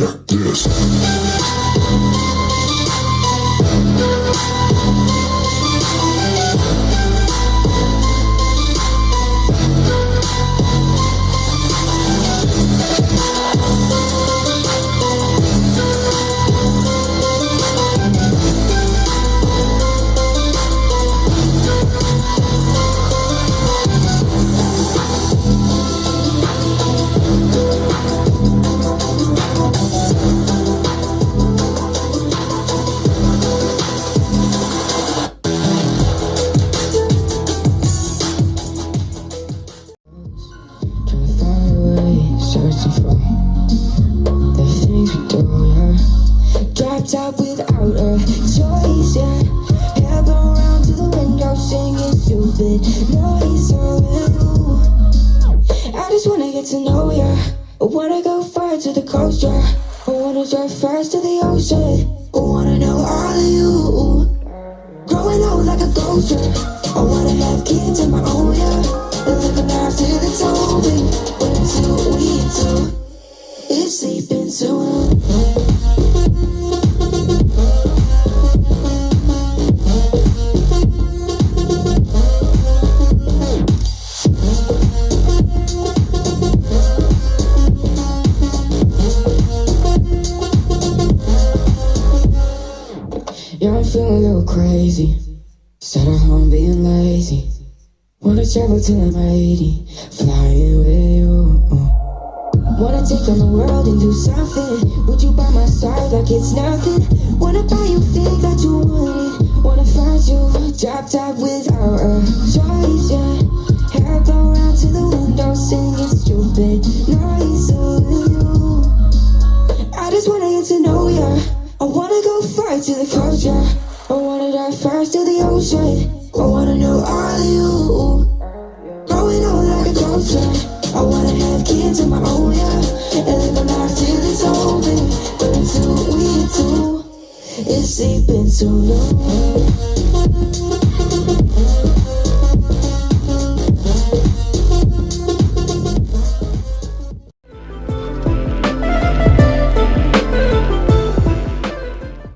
Check this. Searching for the things we do, yeah. Dropped out without a choice, yeah. Held around to the window singing stupid noise with you. I just wanna get to know ya. I wanna go far to the coast, yeah. I wanna drive fast to the ocean. I wanna know all of you. Growing old like a ghost, yeah. I wanna have kids of my own, yeah. And live a life till it's over. But until we do, it's sleeping too long. Yeah, I'm feeling a little crazy. Sat at home being lazy. Wanna travel till I'm 80, flying with you. Wanna take on the world and do something. Would you by my side like it's nothing? Wanna buy you things that you wanted. Wanna find you dropped out without a choice, yeah. Held around to the window singing stupid noise with you. I just wanna get to know ya. I wanna go far to the coast, yeah. I wanna dive fast to the ocean. I wanna know all of you. Growing old like a ghost, yeah. I wanna have kids of my own, yeah. And live a life till it's over. But until we do, it's sleeping too long.